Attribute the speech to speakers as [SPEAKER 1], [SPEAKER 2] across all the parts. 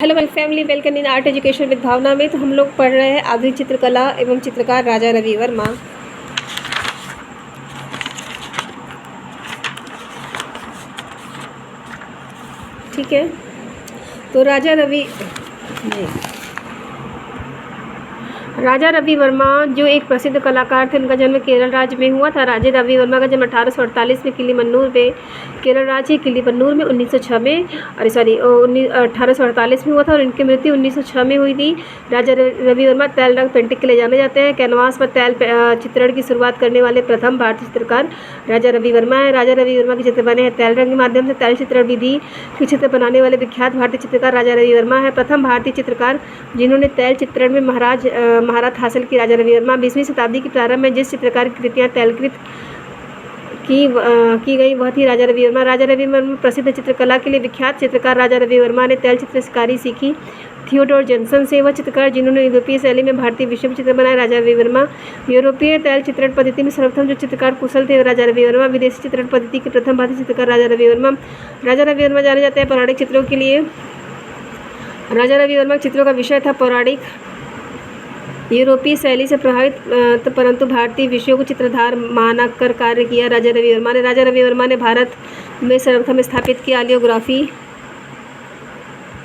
[SPEAKER 1] Hello my family, welcome in art education with Bhavna में। तो हम लोग पढ़ रहे हैं आधुनिक चित्रकला एवं चित्रकार राजा रवि वर्मा। ठीक है, तो राजा रवि वर्मा जो एक प्रसिद्ध कलाकार थे, उनका जन्म केरल राज्य में हुआ था। राजा रवि वर्मा का जन्म 1848 में किलीमन्नूर में, केरल राज्य किलीमन्नूर में 1906 में 1848 में हुआ था और इनकी मृत्यु 1906 में हुई थी। राजा रवि वर्मा तैल रंग पेंटिंग के लिए जाने जाते हैं। कैनवास पर तैल चित्रण की शुरुआत करने वाले प्रथम भारतीय चित्रकार राजा रवि वर्मा है। राजा रवि वर्मा के चित्र बने हैं तैल रंग के माध्यम से। तैल चित्रण विधि के चित्र बनाने वाले विख्यात भारतीय चित्रकार राजा रवि वर्मा है। प्रथम भारतीय चित्रकार जिन्होंने तैल चित्रण में महारत हासिल की राजा रवि वर्मा। 20वीं शताब्दी के प्रारंभ में जिस चित्रकार की कृतियाँ तैलकृत की गई वह थी राजा रवि वर्मा। राजा रवि वर्मा प्रसिद्ध चित्रकला के लिए विख्यात चित्रकार राजा रवि वर्मा ने तैल चित्रकारी सीखी थियोडोर जेनसन से। वह चित्रकार जिन्होंने यूरोपीय शैली में भारतीय विश्व चित्र बनाए राजा रवि वर्मा। यूरोपीय तैल चित्रण पद्धति में सर्वप्रथम जो चित्रकार कुशल थे राजा रवि वर्मा। विदेशी चित्रण पद्धति के प्रथम भारतीय चित्रकार राजा रवि वर्मा। राजा रवि वर्मा जाने जाते हैं पौराणिक चित्रों के लिए। राजा रवि वर्मा चित्रों का विषय था पौराणिक, यूरोपीय शैली से प्रभावित परंतु भारतीय विषयों को चित्रधार मानकर कार्य किया राजा रवि वर्मा ने। राजा रवि वर्मा ने भारत में सर्वप्रथम स्थापित किया आलियोग्राफी।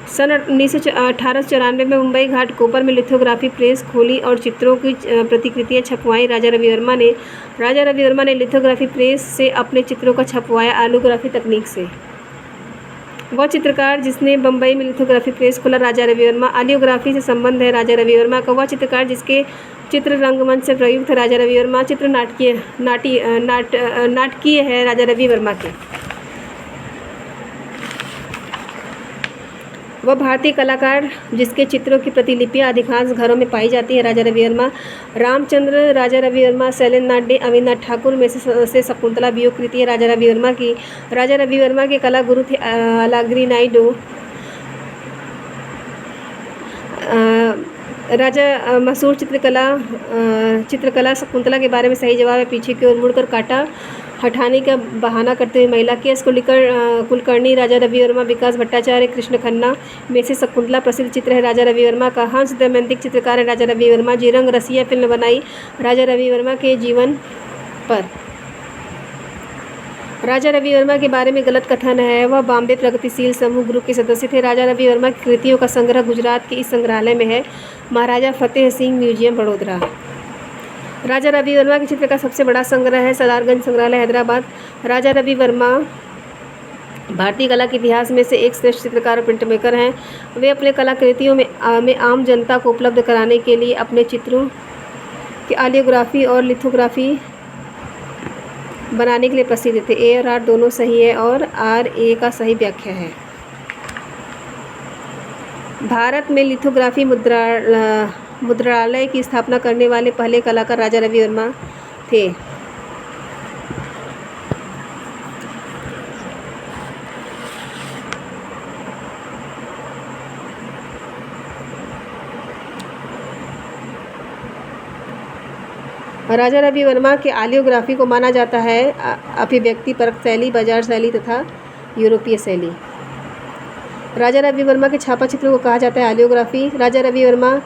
[SPEAKER 1] सन 1894 में मुंबई घाट कोपर में लिथोग्राफी प्रेस खोली और चित्रों की प्रतिकृतियां छपवाई राजा रवि वर्मा ने। राजा रवि वर्मा ने लिथोग्राफी प्रेस से अपने चित्रों का छपवाया आलियोग्राफी तकनीक से। वह चित्रकार जिसने बम्बई में लिथोग्राफी प्रेस खोला राजा रवि वर्मा। आलियोग्राफी से संबंध है राजा रवि वर्मा का। वह चित्रकार जिसके चित्र रंगमंच से प्रयुक्त है राजा रवि वर्मा। चित्र नाटकीय है राजा रवि वर्मा के। वह भारतीय कलाकार जिसके चित्रों की प्रतिलिपियां अधिकांश घरों में पाई जाती है राजा रवि वर्मा। रामचंद्र राजा रवि वर्मा, शैलेंद्र नाडे, अविनाथ ठाकुर में से शकुंतला वियोग कृति है राजा रवि वर्मा की। राजा रवि वर्मा के कला गुरु थे अलागिरी नायडू। राजा मशहूर चित्रकला शकुंतला के बारे में सही जवाब है पीछे की ओर मुड़कर काटा हटाने का बहाना करते हुए महिला। केस कुलकर्णी राजा रवि वर्मा। विकास भट्टाचार्य, कृष्ण खन्ना में से शकुंतला प्रसिद्ध चित्र है राजा रवि वर्मा का। हंस दमयंती चित्रकार है राजा रवि वर्मा। जिरंग रसिया फिल्म बनाई राजा रवि वर्मा के जीवन पर। राजा रवि वर्मा के बारे में गलत कथन है। वह बॉम्बे प्रगतिशील समूह ग्रुप के सदस्य थे। राजा रवि वर्मा की कृतियों का संग्रह गुजरात के इस संग्रहालय में है, महाराजा फतेह सिंह म्यूजियम, बड़ौदा। राजा रवि वर्मा के चित्र का सबसे बड़ा संग्रह है सलारगंज संग्रहालय, हैदराबाद। राजा रवि वर्मा भारतीय कला के इतिहास में से एक श्रेष्ठ चित्रकार और प्रिंट मेकर हैं। वे अपने कलाकृतियों में आम जनता को उपलब्ध कराने के लिए अपने चित्रों की आलियोग्राफी और लिथोग्राफी बनाने के लिए प्रसिद्ध थे। ए और आर दोनों सही है और आर ए का सही व्याख्या है। भारत में लिथोग्राफी मुद्रालय की स्थापना करने वाले पहले कलाकार राजा रवि वर्मा थे। राजा रवि वर्मा के आलियोग्राफी को माना जाता है अभिव्यक्ति परक शैली, बाजार शैली तथा यूरोपीय शैली। राजा रवि वर्मा के छापा चित्रों को कहा जाता है आलियोग्राफी। राजा रवि वर्मा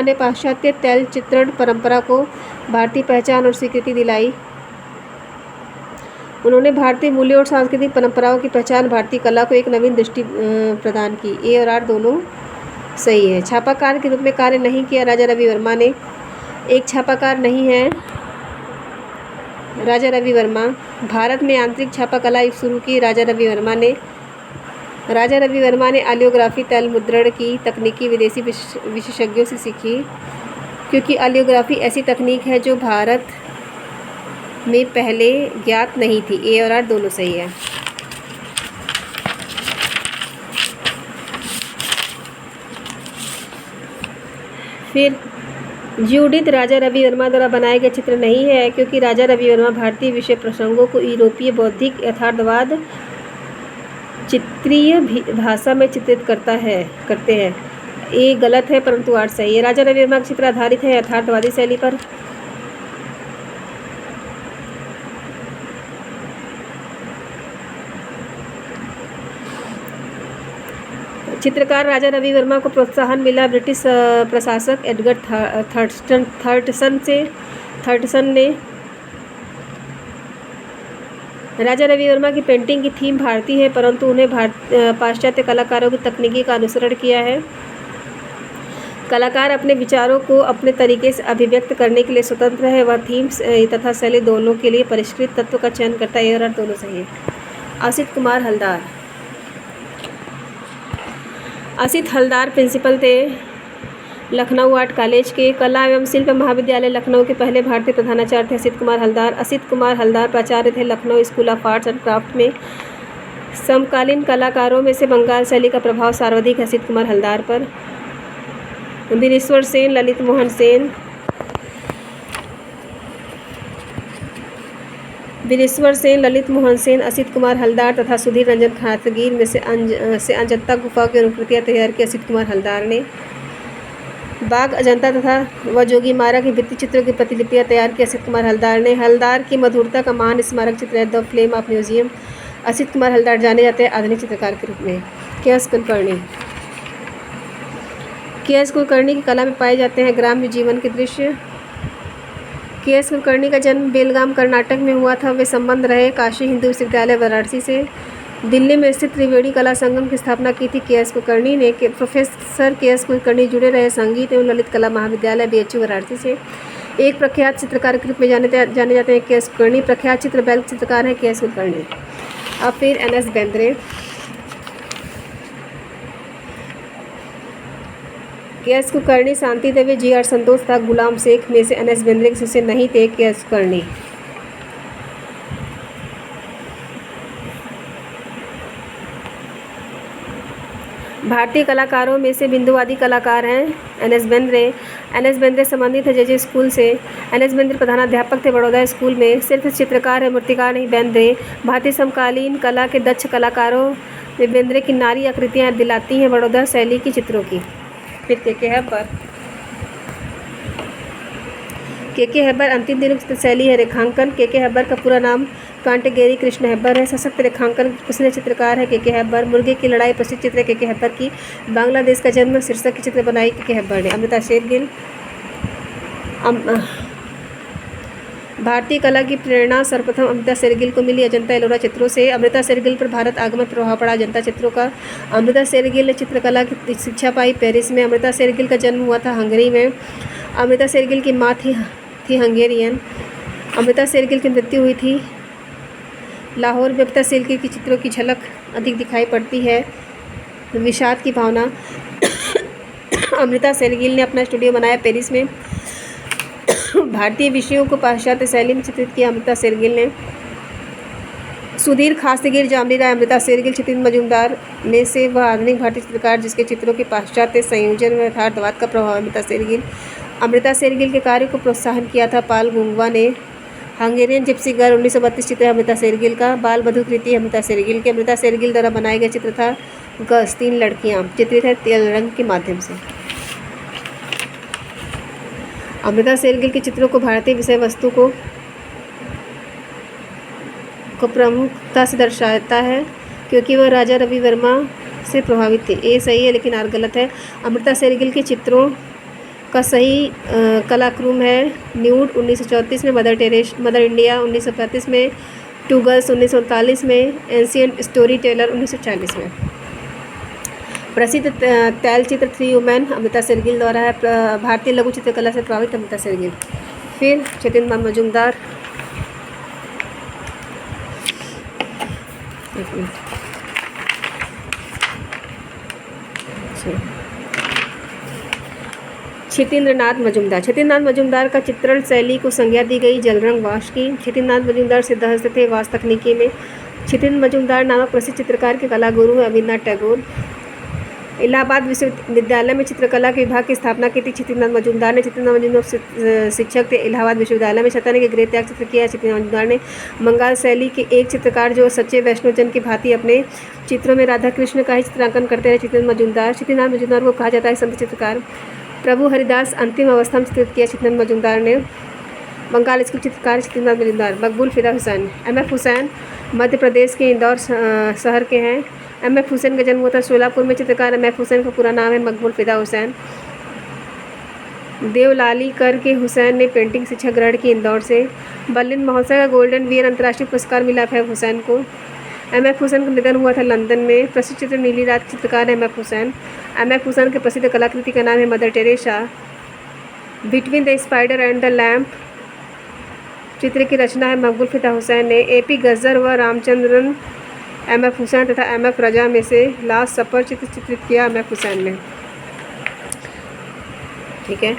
[SPEAKER 1] ने पाश्चात्य तैल चित्रण परंपरा को भारतीय पहचान और स्वीकृति दिलाई। उन्होंने भारतीय मूल्यों और सांस्कृतिक परंपराओं की पहचान, भारतीय कला को एक नवीन दृष्टि प्रदान की। ए और आर दोनों सही है। छापाकार के रूप में कार्य नहीं किया राजा रवि वर्मा ने। एक छापाकार नहीं है राजा रवि वर्मा। भारत में आंतरिक छापा कला शुरू की राजा रवि वर्मा ने। राजा रवि वर्मा ने आलियोग्राफी तैल मुद्रण की तकनीकी विदेशी विशेषज्ञों से सीखी, क्योंकि आलियोग्राफी ऐसी तकनीक है जो भारत में पहले ज्ञात नहीं थी। ए और आर दोनों सही है। फिर जूडिथ राजा रवि वर्मा द्वारा बनाए गए चित्र नहीं है, क्योंकि राजा रवि वर्मा भारतीय विषय प्रसंगों को यूरोपीय बौद्धिक यथार्थवाद चित्रीय भाषा में चित्रित करते हैं। ये गलत है परंतु आर सही है। राजा रवि वर्मा का चित्र आधारित है यथार्थवादी शैली पर। चित्रकार राजा रवि वर्मा को प्रोत्साहन मिला ब्रिटिश प्रशासक एडगर थर्टसन ने। राजा रवि वर्मा की पेंटिंग की थीम भारतीय है, परंतु उन्हें पाश्चात्य कलाकारों की तकनीकी का अनुसरण किया है। कलाकार अपने विचारों को अपने तरीके से अभिव्यक्त करने के लिए स्वतंत्र है। वह थीम तथा शैली दोनों के लिए परिष्कृत तत्व का चयन करता है। और दोनों सही है। असित हलदार प्रिंसिपल थे लखनऊ आर्ट कॉलेज के। कला एवं शिल्प महाविद्यालय लखनऊ के पहले भारतीय प्रधानाचार्य थे असित कुमार हलदार। असित कुमार हलदार प्राचार्य थे Lucknow school of arts and craft में। समकालीन कलाकारों में से बंगाल शैली का प्रभाव सर्वाधिक है असित कुमार हलदार पर। वीरेश्वर सेन, ललित मोहन सेन, असित कुमार हलदार तथा सुधीर रंजन खातगीर में से अजंता गुफा की अनुकृतियाँ तैयार की असित कुमार हलदार ने। बाघ, अजंता तथा व जोगीमारा की भित्ति चित्रों की प्रतिलिपियाँ तैयार की असित कुमार हलदार ने। हलदार की मधुरता का महान स्मारक चित्र है the flame of museum. Asit Kumar Haldar जाने जाते हैं आधुनिक चित्रकार के रूप में। के.एस. कुलकर्णी की कला में पाए जाते हैं ग्राम्य जीवन के दृश्य। के.एस. कुलकर्णी का जन्म बेलगाम कर्नाटक में हुआ था। वे संबंध रहे काशी हिंदू विश्वविद्यालय वाराणसी से। दिल्ली में स्थित त्रिवेणी कला संगम की स्थापना की थी के.एस. कुलकर्णी ने। Professor KS. कुलकर्णी जुड़े रहे संगीत एवं ललित कला महाविद्यालय BHU वाराणसी से। एक प्रख्यात चित्रकार के रूप में जाने जाते हैं के.एस. कुलकर्णी। प्रख्यात चित्रबैल चित्रकार है के.एस. कुलकर्णी। अब फिर N.S. Bendre. KS. Kulkarni Shanti Devi, G.R. संतोष था गुलाम शेख में से N.S. बेंद्रे के शिष्य नहीं थे के.एस. कुलकर्णी। भारतीय कलाकारों में से बिंदुवादी कलाकार हैं N.S. बेंद्रे। N.S. बेंद्रे संबंधित है जे स्कूल से। N.S. बेंद्रे प्रधानाध्यापक थे बड़ौदा स्कूल में। सिर्फ चित्रकार है, मूर्तिकार नहीं बेंद्रे। भारतीय समकालीन कला के दक्ष कलाकारों में बेंद्रे की नारी आकृतियाँ दिलाती हैं बड़ौदा शैली की चित्रों की। फिर के.के. हेबर अंतिम दिनों की शैली है रेखांकन। के.के. हेबर का पूरा नाम कांटेगेरी कृष्ण हेबर है। सशक्त रेखांकन प्रसिद्ध चित्रकार है के.के. हेबर। मुर्गे की लड़ाई प्रसिद्ध चित्र है के.के. हेबर की। बांग्लादेश का जन्म शीर्षक की चित्र बनाई के.के. हेबर ने। अमृता शेरगिल। भारतीय कला की प्रेरणा सर्वप्रथम अमृता शेरगिल को मिली अजंता एलोरा चित्रों से। अमृता शेरगिल पर भारत आगमन प्रभाव पड़ा अजंता चित्रों का। अमृता शेरगिल ने चित्रकला की शिक्षा पाई पेरिस में। अमृता शेरगिल का जन्म हुआ था हंगरी में। अमृता शेरगिल की माँ थी हंगेरियन। अमृता शेरगिल की मृत्यु हुई थी लाहौर में। अमृता शेरगिल की चित्रों की झलक अधिक दिखाई पड़ती है विषाद की भावना। अमृता शेरगिल ने अपना स्टूडियो बनाया पेरिस में। भारतीय विषयों को पाश्चात्य शैली में चित्रित किया अमृता शेरगिल ने। सुधीर खासगीर, जामनी राय, अमृता शेरगिल, छितिन मजूमदार में से वह आधुनिक भारतीय चित्रकार जिसके चित्रों के पाश्चात्य संयोजन में यथार्थवाद का प्रभाव। अमृता शेरगिल के कार्य को प्रोत्साहन किया था पाल गुंगवा ने। हंगेरियन जिप्सी गर्ल 1932 चित्र है अमृता शेरगिल का। बाल बधू कृति अमृता शेरगिल के। अमृता शेरगिल द्वारा बनाया गया चित्र था गस 3 लड़कियां, चित्रित है तेल रंग के माध्यम से। अमृता शेरगिल के चित्रों को भारतीय विषय वस्तु को प्रमुखता से दर्शाता है क्योंकि वह राजा रवि वर्मा से प्रभावित थे। ये सही है लेकिन आर गलत है। अमृता शेरगिल के चित्रों का सही कलाक्रम है न्यूड 1934 में, मदर इंडिया 1935 में, टू गर्ल्स 1939 में, एंशियंट स्टोरी टेलर 1940 में। प्रसिद्ध तैलचित्र 3 वुमेन अमृता शेरगिल द्वारा है। भारतीय लघु चित्रकला से प्रभावित अमृता शेरगिल। फिर छितिन मजूमदार। छितिन्द्रनाथ मजूमदार का चित्रण शैली को संज्ञा दी गई जलरंग वाश की। छितिन्द्रनाथ मजूमदार सिद्धहस्त थे वास तकनीकी में। छितिन मजूमदार नामक प्रसिद्ध चित्रकार के कला गुरु हैं अविनाश टैगोर। इलाहाबाद विश्वविद्यालय में चित्रकला के विभाग की स्थापना की थी छितिन्द्रनाथ मजूमदार ने। छितिन्द्रनाथ मजूमदार शिक्षक थे इलाहाबाद विश्वविद्यालय में। शतानी के गृह त्याग चित्र किया छितिन्द्रनाथ मजूमदार ने। बंगाल शैली के एक चित्रकार जो सच्चे वैष्णवजन की भांति अपने चित्रों में राधा कृष्ण का ही चित्रांकन करते रहे छितिन्द्रनाथ मजूमदार को कहा जाता है संत चित्रकार। प्रभु हरिदास अंतिम अवस्था में चित्रित किया छितिन्द्रनाथ मजूमदार ने। बंगाल स्कूल चित्रकार छितिन्द्रनाथ मजूमदार। मकबूल फिदा हुसैन। M.F. हुसैन मध्य प्रदेश के इंदौर शहर के हैं। M.F. हुसैन का जन्म हुआ था सोलापुर में। चित्रकार M.F. हुसैन का पूरा नाम है मकबूल फिदा हुसैन। देवलाली कर के हुसैन ने पेंटिंग शिक्षा ग्रहण की इंदौर से। बर्लिन महोत्सव का गोल्डन वियर अंतर्राष्ट्रीय पुरस्कार मिला है हुसैन को। M.F. हुसैन का निधन हुआ था लंदन में। प्रसिद्ध चित्र नीली रात चित्रकार M.F. हुसैन। M.F. हुसैन के प्रसिद्ध कलाकृति का नाम है mother Teresa. Between the spider and the lamp चित्र की रचना है मकबूल फिदा हुसैन ने। A.P. गज्जर व रामचंद्रन M.F. हुसैन तथा M.F. रजा में से लास्ट सफर चित्र चित्रित किया M.F. हुसैन ने। ठीक है,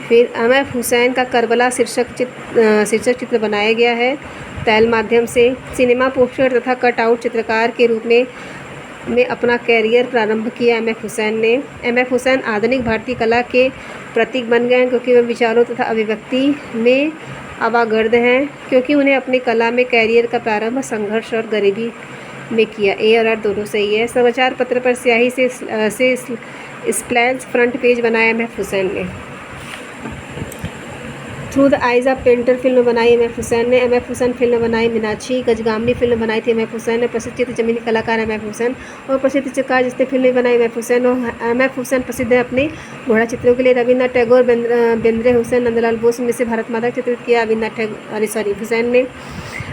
[SPEAKER 1] फिर M.F. हुसैन का करबला शीर्षक चित्र बनाया गया है तैल माध्यम से। सिनेमा पोस्टर तथा कटआउट चित्रकार के रूप में अपना कैरियर प्रारंभ किया M.F. हुसैन ने। M.F. हुसैन आधुनिक भारतीय कला के प्रतीक बन गए हैं क्योंकि वे विचारों तथा अभिव्यक्ति में अवागर्द हैं, क्योंकि उन्हें अपनी कला में कैरियर का प्रारंभ संघर्ष और गरीबी में किया। ए और आर दोनों सही है। समाचार पत्र पर स्याही से स्प्लैश फ्रंट पेज बनाया M.F. हुसैन ने। Through the eyes of painter film बनाई M.F. हुसैन ने। M.F. हुसैन फिल्म बनाई मीनाक्षी। गजगामनी फिल्म बनाई थी M.F. हुसैन ने। प्रसिद्ध चित्र जमीनी कलाकार M.F. हुसैन और प्रसिद्ध चित्रकार जिसने फिल्में बनाई M.F. हुसैन। और M.F. हुसैन प्रसिद्ध है अपने घोड़ा चित्रों के लिए। रविन्द्रनाथ टैगोर, बेंद्रे हुसैन, नंदलाल बोस में से भारत माता चित्रित किया हुसैन ने।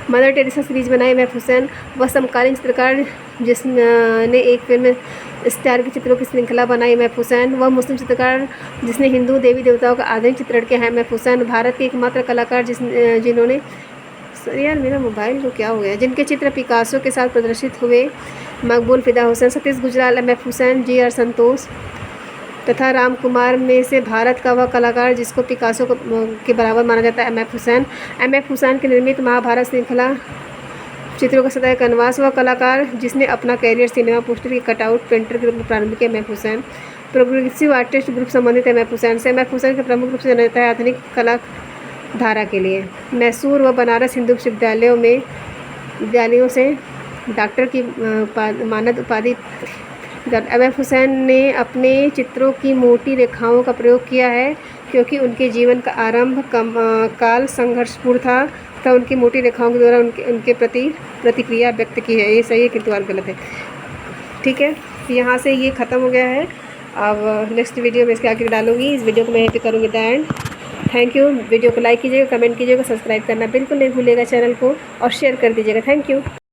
[SPEAKER 1] मदर टेरेसा सीरीज बनाई M.F. हुसैन। वह समकालीन चित्रकार जिसने एक फिल्म स्टार के चित्रों की श्रृंखला बनाई M.F. हुसैन। वह मुस्लिम चित्रकार जिसने हिंदू देवी देवताओं का आधुनिक चित्रण किया है M.F. हुसैन। भारत के एकमात्र कलाकार जिन्होंने यार मेरा मोबाइल को क्या हो गया, जिनके चित्र पिकासो के साथ प्रदर्शित हुए मकबूल फिदा हुसैन। सतीश गुजराल M.F. हुसैन। G.R. संतोष तथा राम कुमार में से भारत का वह कलाकार जिसको पिकासो के बराबर माना जाता है M.F. हुसैन। M.F. हुसैन की निर्मित महाभारत श्रृंखला चित्रों का सदैव कनवास। वह कलाकार जिसने अपना कैरियर सिनेमा पोस्टर के कटआउट पेंटर के रूप में प्रारंभ किया M.F. Hussain. Progressive artist group संबंधित M.F. हुसैन से। M.F. हुसैन के प्रमुख रूप से जाना जाता है आधुनिक कला धारा के लिए। मैसूर व बनारस हिंदू विश्वविद्यालयों से डॉक्टर की मानद उपाधि। M.F. हुसैन ने अपने चित्रों की मोटी रेखाओं का प्रयोग किया है क्योंकि उनके जीवन का आरंभ काल संघर्षपूर्ण था तथा उनकी मोटी रेखाओं के द्वारा उनके प्रति प्रतिक्रिया व्यक्त की है। ये सही है किंतु और गलत है। ठीक है, यहाँ से ये ख़त्म हो गया है। अब नेक्स्ट वीडियो में इसके आगे डालूंगी। इस वीडियो को मैं यहीं पे करूँगी the end. Thank you. Video को लाइक कीजिएगा, कमेंट कीजिएगा, सब्सक्राइब करना बिल्कुल नहीं भूलिएगा चैनल को और शेयर कर दीजिएगा। Thank you.